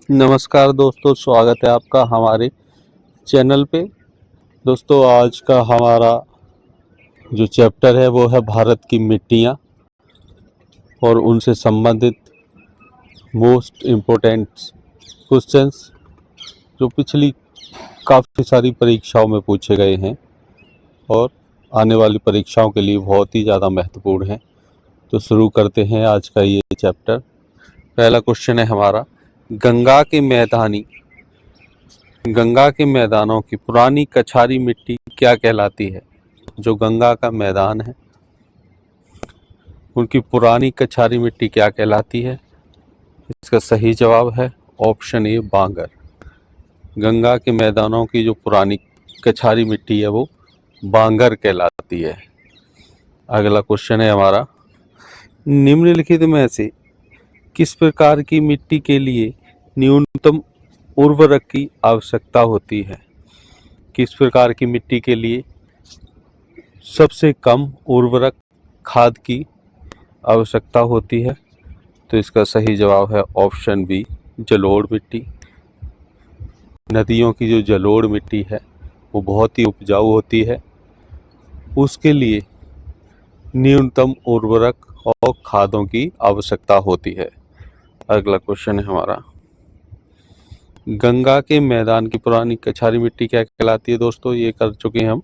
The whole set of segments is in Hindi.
नमस्कार दोस्तों, स्वागत है आपका हमारे चैनल पे। दोस्तों, आज का हमारा जो चैप्टर है वो है भारत की मिट्टियाँ और उनसे संबंधित मोस्ट इम्पोर्टेंट क्वेश्चंस जो पिछली काफ़ी सारी परीक्षाओं में पूछे गए हैं और आने वाली परीक्षाओं के लिए बहुत ही ज़्यादा महत्वपूर्ण है। तो शुरू करते हैं आज का ये चैप्टर। पहला क्वेश्चन है हमारा, गंगा के मैदानों की पुरानी कछारी मिट्टी क्या कहलाती है? जो गंगा का मैदान है उनकी पुरानी कछारी मिट्टी क्या कहलाती है? इसका सही जवाब है ऑप्शन ए, बांगर। गंगा के मैदानों की जो पुरानी कछारी मिट्टी है वो बांगर कहलाती है। अगला क्वेश्चन है हमारा, निम्नलिखित में से किस प्रकार की मिट्टी के लिए न्यूनतम उर्वरक की आवश्यकता होती है? किस प्रकार की मिट्टी के लिए सबसे कम उर्वरक खाद की आवश्यकता होती है? तो इसका सही जवाब है ऑप्शन बी, जलोढ़ मिट्टी। नदियों की जो जलोढ़ मिट्टी है वो बहुत ही उपजाऊ होती है, उसके लिए न्यूनतम उर्वरक और खादों की आवश्यकता होती है। अगला क्वेश्चन है हमारा, गंगा के मैदान की पुरानी कछारी मिट्टी क्या कहलाती है? दोस्तों, ये कर चुके हैं हम।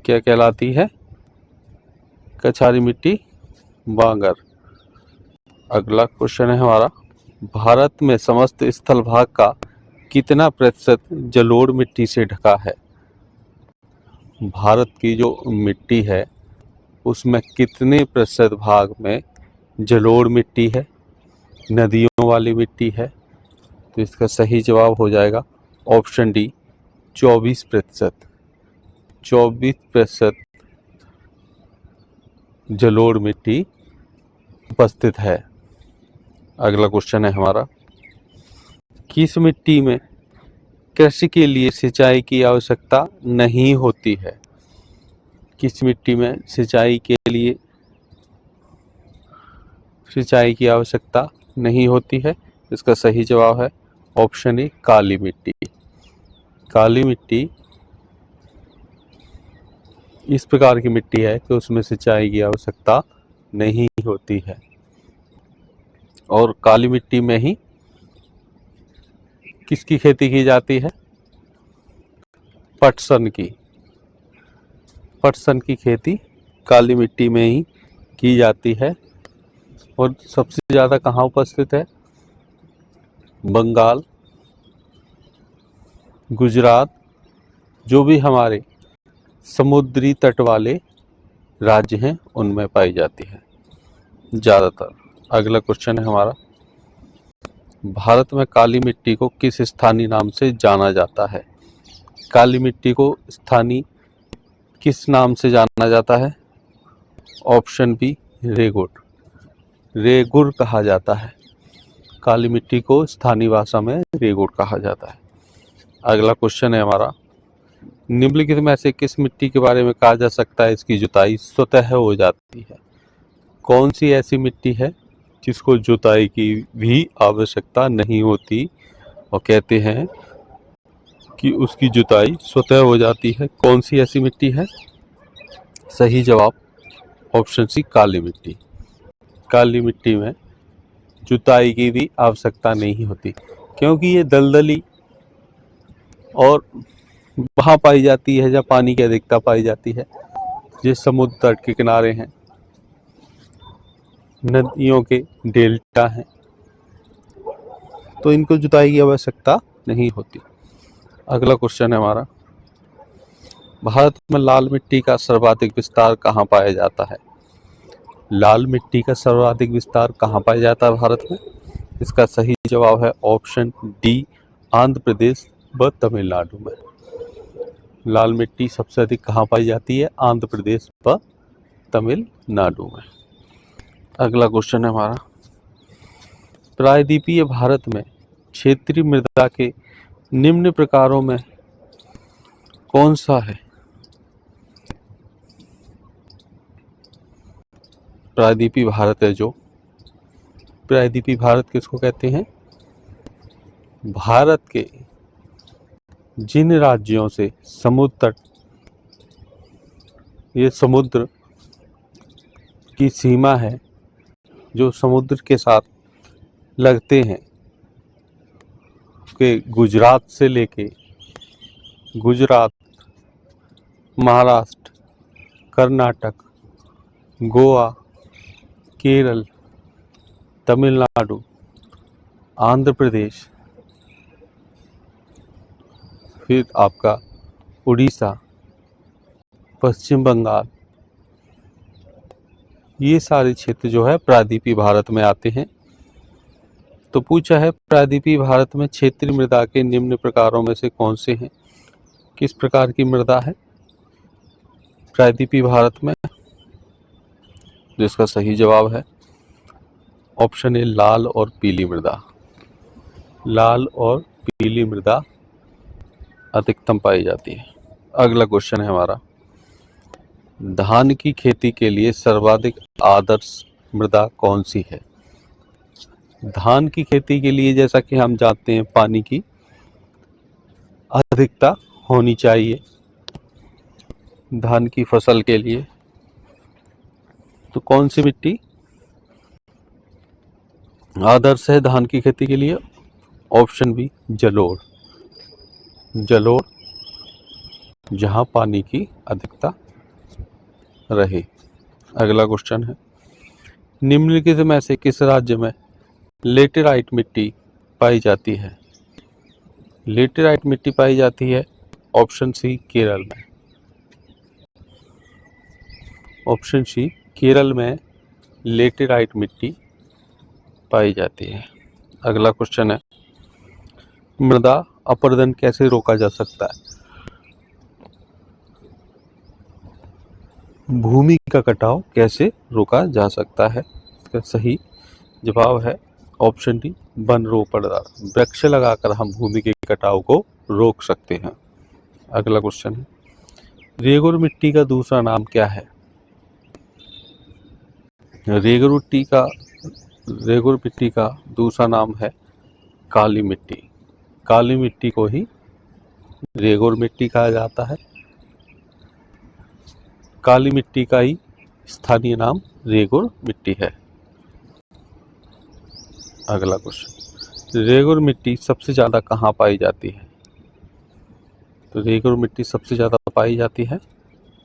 क्या कहलाती है कछारी मिट्टी? बांगर। अगला क्वेश्चन है हमारा, भारत में समस्त स्थल भाग का कितना प्रतिशत जलोढ़ मिट्टी से ढका है? भारत की जो मिट्टी है उसमें कितने प्रतिशत भाग में जलोढ़ मिट्टी है, नदियों वाली मिट्टी है? तो इसका सही जवाब हो जाएगा ऑप्शन डी, 24%। 24% जलोढ़ मिट्टी उपस्थित है। अगला क्वेश्चन है हमारा, किस मिट्टी में कृषि के लिए सिंचाई की आवश्यकता नहीं होती है? किस मिट्टी में सिंचाई के लिए सिंचाई की आवश्यकता नहीं होती है? इसका सही जवाब है ऑप्शन ए, काली मिट्टी। काली मिट्टी इस प्रकार की मिट्टी है कि उसमें सिंचाई की आवश्यकता नहीं होती है और काली मिट्टी में ही किसकी खेती की जाती है? पटसन की। पटसन की खेती काली मिट्टी में ही की जाती है और सबसे ज़्यादा कहाँ उपस्थित है? बंगाल, गुजरात, जो भी हमारे समुद्री तट वाले राज्य हैं उनमें पाई जाती है ज़्यादातर। अगला क्वेश्चन है हमारा, भारत में काली मिट्टी को किस स्थानीय नाम से जाना जाता है? काली मिट्टी को स्थानीय किस नाम से जाना जाता है? Option B, regur. रेगुर कहा जाता है। काली मिट्टी को स्थानीय भाषा में रेगुर कहा जाता है। अगला क्वेश्चन है हमारा, निम्नलिखित में से किस मिट्टी के बारे में कहा जा सकता है इसकी जुताई स्वतः हो जाती है? कौन सी ऐसी मिट्टी है जिसको जुताई की भी आवश्यकता नहीं होती और कहते हैं कि उसकी जुताई स्वतः हो जाती है? कौन सी ऐसी मिट्टी है? सही जवाब ऑप्शन सी, काली मिट्टी। काली मिट्टी में जुताई की भी आवश्यकता नहीं होती क्योंकि ये दलदली और वहाँ पाई जाती है जहाँ पानी की अधिकता पाई जाती है, जिस समुद्र तट के किनारे हैं, नदियों के डेल्टा हैं, तो इनको जुताई की आवश्यकता नहीं होती। अगला क्वेश्चन है हमारा, भारत में लाल मिट्टी का सर्वाधिक विस्तार कहाँ पाया जाता है? लाल मिट्टी का सर्वाधिक विस्तार कहाँ पाया जाता है भारत में? इसका सही जवाब है ऑप्शन डी, आंध्र प्रदेश व तमिलनाडु में। लाल मिट्टी सबसे अधिक कहाँ पाई जाती है? आंध्र प्रदेश व तमिलनाडु में। अगला क्वेश्चन है हमारा, प्रायद्वीपीय भारत में क्षेत्रीय मृदा के निम्न प्रकारों में कौन सा है? प्रायद्वीपीय भारत है जो, प्रायद्वीपीय भारत किसको कहते हैं? भारत के जिन राज्यों से समुद्र तट, ये समुद्र की सीमा है, जो समुद्र के साथ लगते हैं, के गुजरात से लेके गुजरात, महाराष्ट्र, कर्नाटक, गोवा, केरल, तमिलनाडु, आंध्र प्रदेश, फिर आपका उड़ीसा, पश्चिम बंगाल, ये सारे क्षेत्र जो है प्रायद्वीपीय भारत में आते हैं। तो पूछा है प्रायद्वीपीय भारत में क्षेत्रीय मृदा के निम्न प्रकारों में से कौन से हैं? किस प्रकार की मृदा है प्रायद्वीपीय भारत में? जिसका सही जवाब है ऑप्शन ए, लाल और पीली मृदा। लाल और पीली मृदा अधिकतम पाई जाती है। अगला क्वेश्चन है हमारा, धान की खेती के लिए सर्वाधिक आदर्श मृदा कौन सी है? धान की खेती के लिए जैसा कि हम जानते हैं पानी की अधिकता होनी चाहिए धान की फसल के लिए, तो कौन सी मिट्टी आदर्श है धान की खेती के लिए? ऑप्शन बी, जलोढ़। जलोढ़, जहां पानी की अधिकता रहे। अगला क्वेश्चन है, निम्नलिखित में से किस राज्य में लेटेराइट मिट्टी पाई जाती है? लेटेराइट मिट्टी पाई जाती है ऑप्शन सी, केरल में। ऑप्शन सी, केरल में लेटेराइट मिट्टी पाई जाती है। अगला क्वेश्चन है, मृदा अपरदन कैसे रोका जा सकता है? भूमि का कटाव कैसे रोका जा सकता है? इसका सही जवाब है ऑप्शन डी, वन रोपण। वृक्ष लगाकर हम भूमि के कटाव को रोक सकते हैं। अगला क्वेश्चन है, रेगुर मिट्टी का दूसरा नाम क्या है? रेगुर मिट्टी का दूसरा नाम है काली मिट्टी। काली मिट्टी को ही रेगुर मिट्टी कहा जाता है। काली मिट्टी का ही स्थानीय नाम रेगुर मिट्टी है। अगला क्वेश्चन, रेगुर मिट्टी सबसे ज्यादा कहाँ पाई जाती है? तो रेगुर मिट्टी सबसे ज्यादा पाई जाती है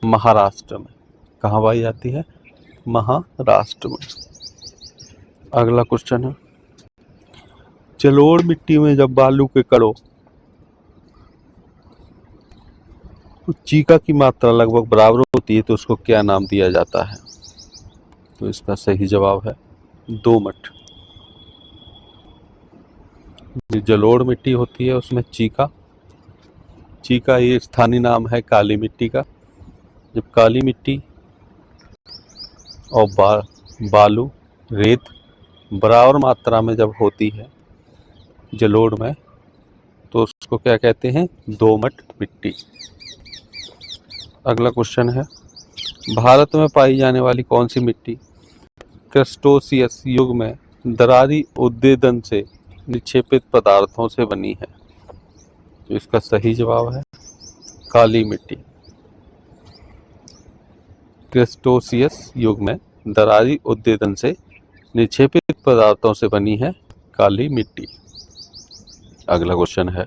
महाराष्ट्र में। कहाँ पाई जाती है? महाराष्ट्र में। अगला क्वेश्चन है, जलोढ़ मिट्टी में जब बालू के कणों चीका की मात्रा लगभग बराबर होती है तो उसको क्या नाम दिया जाता है? तो इसका सही जवाब है दोमट। जलोढ़ मिट्टी होती है उसमें चीका ये स्थानीय नाम है काली मिट्टी का। जब काली मिट्टी और बालू, रेत बराबर मात्रा में जब होती है जलोढ़ में, तो उसको क्या कहते हैं? दोमट मिट्टी। अगला क्वेश्चन है, भारत में पाई जाने वाली कौन सी मिट्टी क्रस्टोसियस युग में दरारी उद्देदन से निक्षेपित पदार्थों से बनी है? तो इसका सही जवाब है काली मिट्टी। क्रस्टोसियस युग में दरारी उद्देदन से निक्षेपित पदार्थों से बनी है काली मिट्टी। अगला क्वेश्चन है,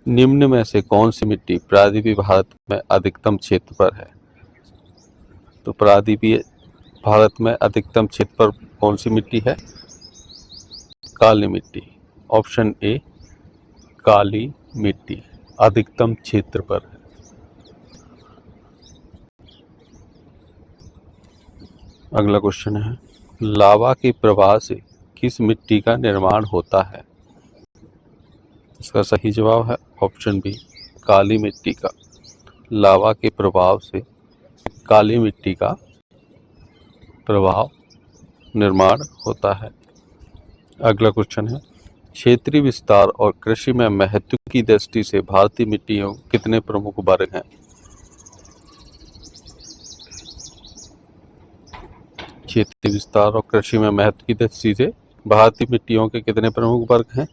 निम्न में से कौन सी मिट्टी प्रायद्वीपीय भारत में अधिकतम क्षेत्र पर है? तो प्रायद्वीपीय भारत में अधिकतम क्षेत्र पर कौन सी मिट्टी है? काली मिट्टी। ऑप्शन ए, काली मिट्टी अधिकतम क्षेत्र पर है। अगला क्वेश्चन है, लावा के प्रवाह से किस मिट्टी का निर्माण होता है? इसका सही जवाब है ऑप्शन बी, काली मिट्टी का। लावा के प्रभाव से काली मिट्टी का प्रभाव निर्माण होता है। अगला क्वेश्चन है, क्षेत्रीय विस्तार और कृषि में महत्व की दृष्टि से भारतीय मिट्टियों कितने प्रमुख वर्ग हैं? क्षेत्रीय विस्तार और कृषि में महत्व की दृष्टि से भारतीय मिट्टियों के कितने प्रमुख वर्ग हैं?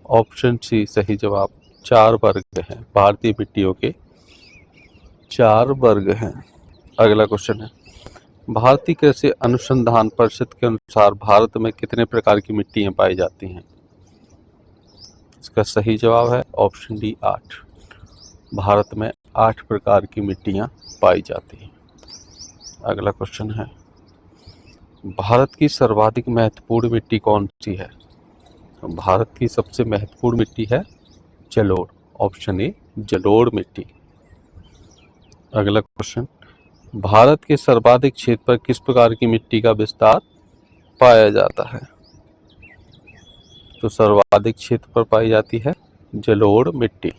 ऑप्शन सी सही जवाब। 4 वर्ग हैं, भारतीय मिट्टियों के 4 वर्ग हैं। अगला क्वेश्चन है, भारतीय कृषि अनुसंधान परिषद के अनुसार भारत में कितने प्रकार की मिट्टियां पाई जाती हैं? इसका सही जवाब है ऑप्शन डी 8। भारत में 8 प्रकार की मिट्टियां पाई जाती हैं। अगला क्वेश्चन है, भारत की सर्वाधिक महत्वपूर्ण मिट्टी कौन सी है? भारत की सबसे महत्वपूर्ण मिट्टी है जलोढ़, ऑप्शन ए जलोढ़ मिट्टी। अगला क्वेश्चन, भारत के सर्वाधिक क्षेत्र पर किस प्रकार की मिट्टी का विस्तार पाया जाता है? तो सर्वाधिक क्षेत्र पर पाई जाती है जलोढ़ मिट्टी।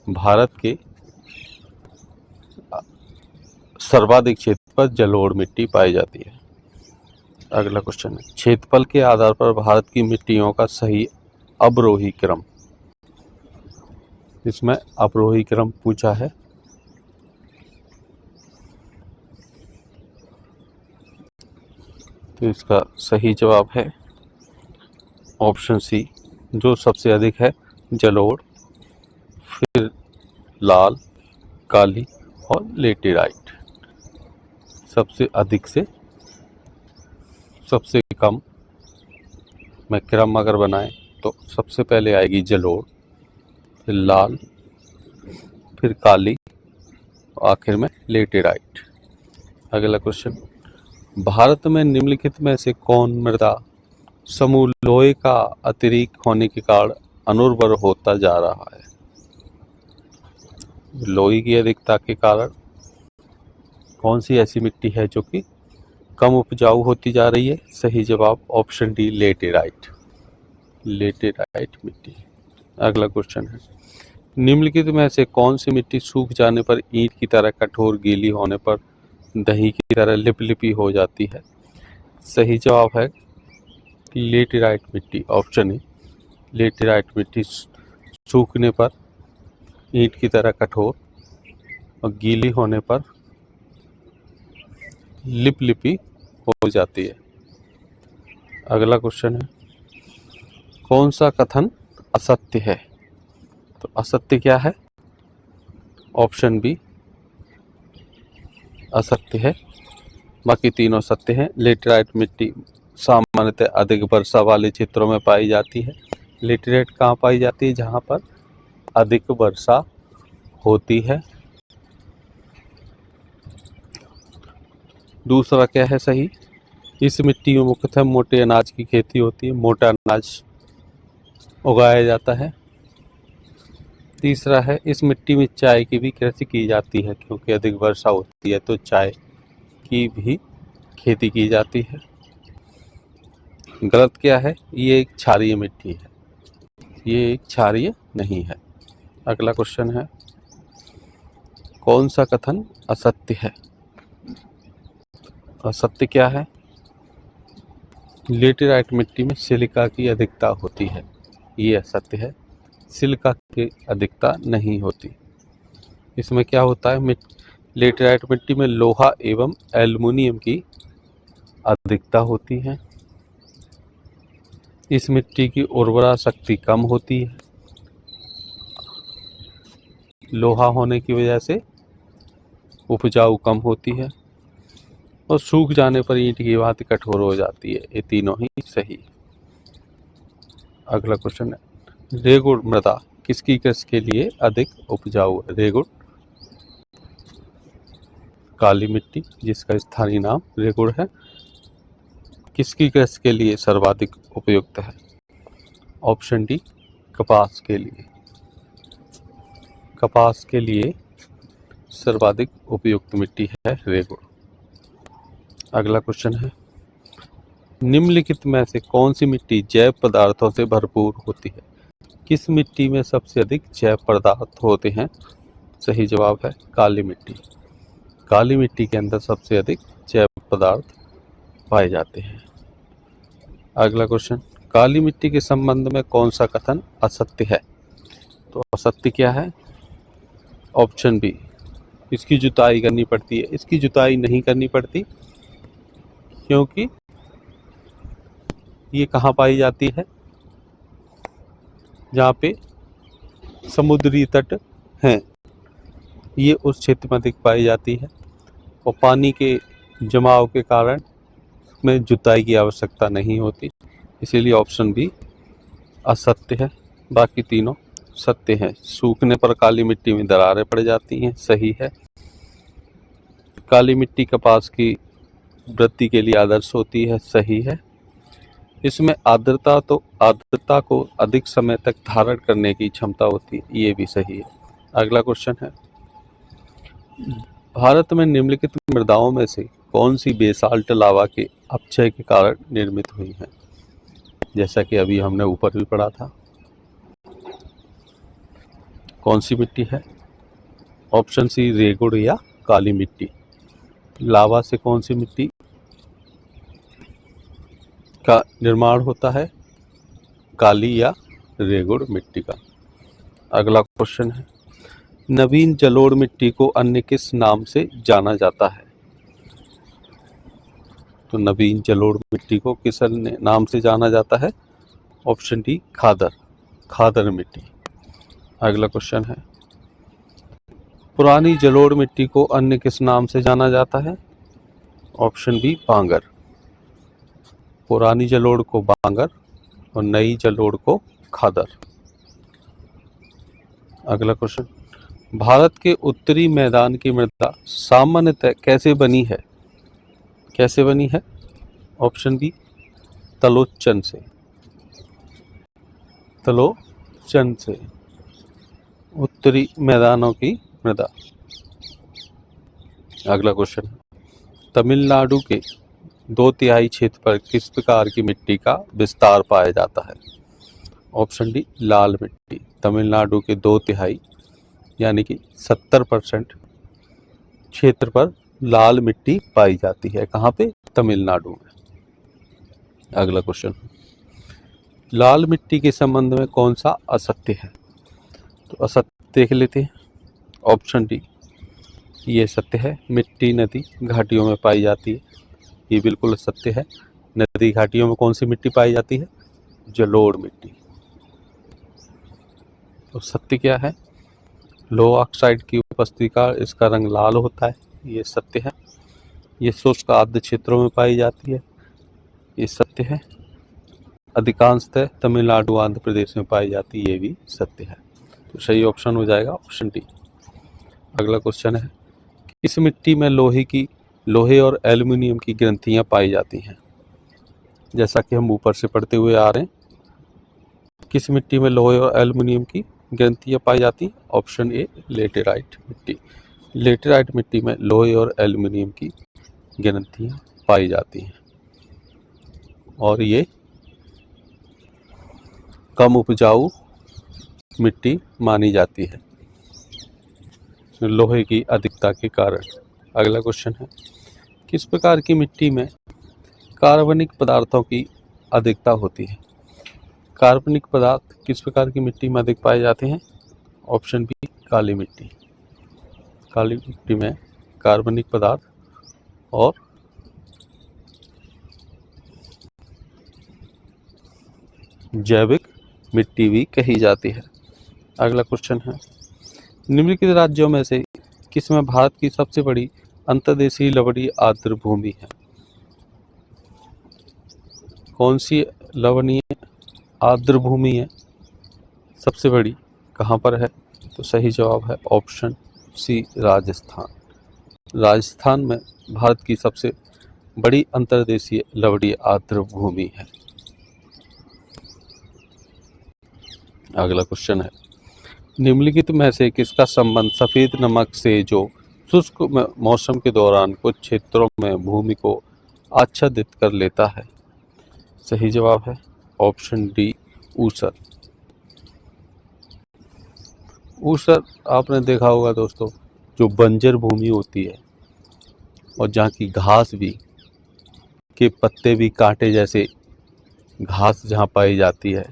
भारत के सर्वाधिक क्षेत्र पर जलोढ़ मिट्टी पाई जाती है। अगला क्वेश्चन है, क्षेत्रफल के आधार पर भारत की मिट्टियों का सही अवरोही क्रम। इसमें अवरोही क्रम पूछा है। तो इसका सही जवाब है ऑप्शन सी, जो सबसे अधिक है जलोढ़, फिर लाल, काली और लेटेराइट। सबसे अधिक से सबसे कम में क्रम अगर बनाएं तो सबसे पहले आएगी जलोढ़, फिर लाल, फिर काली, आखिर में लेटेराइट। अगला क्वेश्चन, भारत में निम्नलिखित में से कौन मृदा समूह लोहे का अतिरिक्त होने के कारण अनुर्वर होता जा रहा है? लोहे की अधिकता के कारण कौन सी ऐसी मिट्टी है जो कि कम उपजाऊ होती जा रही है? सही जवाब ऑप्शन डी लेटेराइट, लेटेराइट मिट्टी। अगला क्वेश्चन है, निम्नलिखित में से कौन सी मिट्टी सूख जाने पर ईंट की तरह कठोर, गीली होने पर दही की तरह लिपलिपी हो जाती है? सही जवाब है लेटेराइट मिट्टी, ऑप्शन ए लेटेराइट मिट्टी सूखने पर ईंट की तरह कठोर और गीली होने पर लिपलिपी हो जाती है। अगला क्वेश्चन है, कौन सा कथन असत्य है? तो असत्य क्या है? ऑप्शन बी असत्य है, बाकी तीनों सत्य हैं। लेटेराइट मिट्टी सामान्यतः अधिक वर्षा वाले क्षेत्रों में पाई जाती है। लेटेराइट कहाँ पाई जाती है? जहाँ पर अधिक वर्षा होती है। दूसरा क्या है सही? इस मिट्टी में मुख्यतः मोटे अनाज की खेती होती है, मोटा अनाज उगाया जाता है। तीसरा है, इस मिट्टी में चाय की भी कृषि की जाती है, क्योंकि अधिक वर्षा होती है तो चाय की भी खेती की जाती है। गलत क्या है? ये एक क्षारीय मिट्टी है, ये एक क्षारीय नहीं है। अगला क्वेश्चन है, कौन सा कथन असत्य है? असत्य क्या है? लेटेराइट मिट्टी में सिलिका की अधिकता होती है, ये असत्य है। सिलिका की अधिकता नहीं होती। इसमें क्या होता है? लेटेराइट मिट्टी में लोहा एवं एल्युमिनियम की अधिकता होती है। इस मिट्टी की उर्वरा शक्ति कम होती है, लोहा होने की वजह से उपजाऊ कम होती है, और सूख जाने पर ईंट की भांति कठोर हो जाती है। ये तीनों ही सही। अगला क्वेश्चन है, रेगुड़ मृदा किसकी कृषि के लिए अधिक उपजाऊ है? रेगुड़ काली मिट्टी, जिसका स्थानीय नाम रेगुड़ है, किसकी कृषि के लिए सर्वाधिक उपयुक्त है? ऑप्शन डी कपास के लिए। कपास के लिए सर्वाधिक उपयुक्त मिट्टी है रेगुड़। अगला क्वेश्चन है, निम्नलिखित में से कौन सी मिट्टी जैव पदार्थों से भरपूर होती है? किस मिट्टी में सबसे अधिक जैव पदार्थ होते हैं? सही जवाब है काली मिट्टी। काली मिट्टी के अंदर सबसे अधिक जैव पदार्थ पाए जाते हैं। अगला क्वेश्चन, काली मिट्टी के संबंध में कौन सा कथन असत्य है? तो असत्य क्या है? ऑप्शन बी, इसकी जुताई करनी पड़ती है। इसकी जुताई नहीं करनी पड़ती, क्योंकि ये कहाँ पाई जाती है? जहाँ पे समुद्री तट हैं, ये उस क्षेत्र में अधिक पाई जाती है और पानी के जमाव के कारण में जुताई की आवश्यकता नहीं होती, इसीलिए ऑप्शन बी असत्य है। बाकी तीनों सत्य हैं। सूखने पर काली मिट्टी में दरारें पड़ जाती हैं, सही है। काली मिट्टी कपास की वृद्धि के लिए आदर्श होती है, सही है। इसमें आर्द्रता को अधिक समय तक धारण करने की क्षमता होती है, ये भी सही है। अगला क्वेश्चन है, भारत में निम्नलिखित मृदाओं में से कौन सी बेसाल्ट लावा के अपक्षय के कारण निर्मित हुई है? जैसा कि अभी हमने ऊपर भी पढ़ा था। कौन सी मिट्टी है? ऑप्शन सी रेगुड़ या काली मिट्टी। लावा से कौन सी मिट्टी का निर्माण होता है? काली या रेगुड़ मिट्टी का। अगला क्वेश्चन है, नवीन जलोढ़ मिट्टी को अन्य किस नाम से जाना जाता है? तो नवीन जलोढ़ मिट्टी को किस अन्य नाम से जाना जाता है? ऑप्शन डी खादर मिट्टी। अगला क्वेश्चन है, पुरानी जलोढ़ मिट्टी को अन्य किस नाम से जाना जाता है? ऑप्शन बी बांगर। पुरानी जलोढ़ को बांगर और नई जलोढ़ को खादर। अगला क्वेश्चन, भारत के उत्तरी मैदान की मृदा सामान्यतः कैसे बनी है? कैसे बनी है? ऑप्शन बी तलोचन से। तलोचन से उत्तरी मैदानों की मृदा। अगला क्वेश्चन, तमिलनाडु के 2/3 क्षेत्र पर किस प्रकार की मिट्टी का विस्तार पाया जाता है? ऑप्शन डी लाल मिट्टी। तमिलनाडु के 2/3 यानी कि 70% क्षेत्र पर लाल मिट्टी पाई जाती है। कहाँ पे? तमिलनाडु में। अगला क्वेश्चन, लाल मिट्टी के संबंध में कौन सा असत्य है? तो असत्य देख लेते हैं। ऑप्शन डी ये सत्य है, मिट्टी नदी घाटियों में पाई जाती है, ये बिल्कुल सत्य है। नदी घाटियों में कौन सी मिट्टी पाई जाती है? जलोढ़ मिट्टी। तो सत्य क्या है? लोह ऑक्साइड की उपस्थिति का इसका रंग लाल होता है, ये सत्य है। ये शुष्क आर्द्र क्षेत्रों में पाई जाती है, ये सत्य है। अधिकांशतः तमिलनाडु आंध्र प्रदेश में पाई जाती है, ये भी सत्य है। तो सही ऑप्शन हो जाएगा ऑप्शन डी। अगला क्वेश्चन है, किस मिट्टी में लोहे और एल्युमिनियम की ग्रंथियां पाई जाती हैं? जैसा कि हम ऊपर से पढ़ते हुए आ रहे हैं, किस मिट्टी में लोहे और एल्युमिनियम की ग्रंथियां पाई जाती हैं? ऑप्शन ए लेटेराइट मिट्टी। लेटेराइट मिट्टी में लोहे और एल्युमिनियम की ग्रंथियां पाई जाती हैं और ये कम उपजाऊ मिट्टी मानी जाती है लोहे की अधिकता के कारण। अगला क्वेश्चन है, किस प्रकार की मिट्टी में कार्बनिक पदार्थों की अधिकता होती है? कार्बनिक पदार्थ किस प्रकार की मिट्टी में अधिक पाए जाते हैं? ऑप्शन बी काली मिट्टी। काली मिट्टी में कार्बनिक पदार्थ और जैविक मिट्टी भी कही जाती है। अगला क्वेश्चन है, निम्नलिखित राज्यों में से किसमें भारत की सबसे बड़ी अंतर्देशीय लवणीय आर्द्र भूमि है? कौन सी लवणीय आर्द्र भूमि है सबसे बड़ी, कहाँ पर है? तो सही जवाब है ऑप्शन सी राजस्थान। राजस्थान में भारत की सबसे बड़ी अंतर्देशीय लवणीय आर्द्र भूमि है। अगला क्वेश्चन है, निम्नलिखित में से किसका संबंध सफेद नमक से जो शुष्क मौसम के दौरान कुछ क्षेत्रों में भूमि को आच्छादित कर लेता है? सही जवाब है ऑप्शन डी ऊसर। ऊसर आपने देखा होगा दोस्तों, जो बंजर भूमि होती है और जहाँ की घास भी के पत्ते भी कांटे जैसे घास जहाँ पाई जाती है,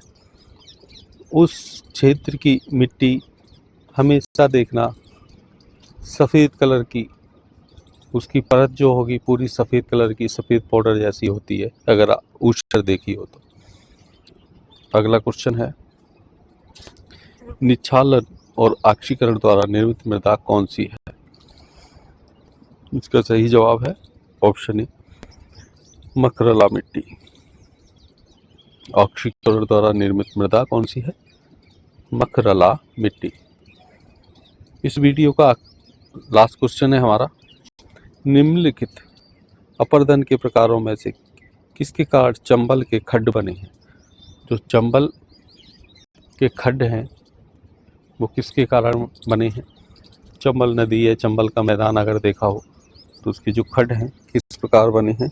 उस क्षेत्र की मिट्टी हमेशा देखना सफ़ेद कलर की, उसकी परत जो होगी पूरी सफ़ेद कलर की, सफ़ेद पाउडर जैसी होती है अगर ऊसर देखी हो तो। अगला क्वेश्चन है, निच्छालन और ऑक्सीकरण द्वारा निर्मित मृदा कौन सी है? इसका सही जवाब है ऑप्शन ए, मकरला मिट्टी। ऑक्सीकरण द्वारा निर्मित मृदा कौन सी है? मकरला मिट्टी। इस वीडियो का लास्ट क्वेश्चन है हमारा, निम्नलिखित अपरदन के प्रकारों में से किसके कारण चंबल के खड्ड बने हैं? जो चंबल के खड्ड हैं वो किसके कारण बने हैं? चंबल नदी है, चंबल का मैदान अगर देखा हो तो उसके जो खड्ड हैं किस प्रकार बने हैं?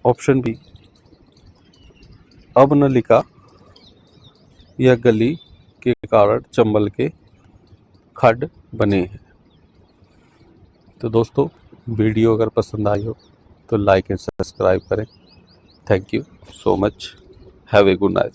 ऑप्शन बी, अवनलिका या गली के कारण चंबल के खड्ड बने हैं। तो दोस्तों, वीडियो अगर पसंद आई हो तो लाइक एंड सब्सक्राइब करें। Thank you so much. Have a good night.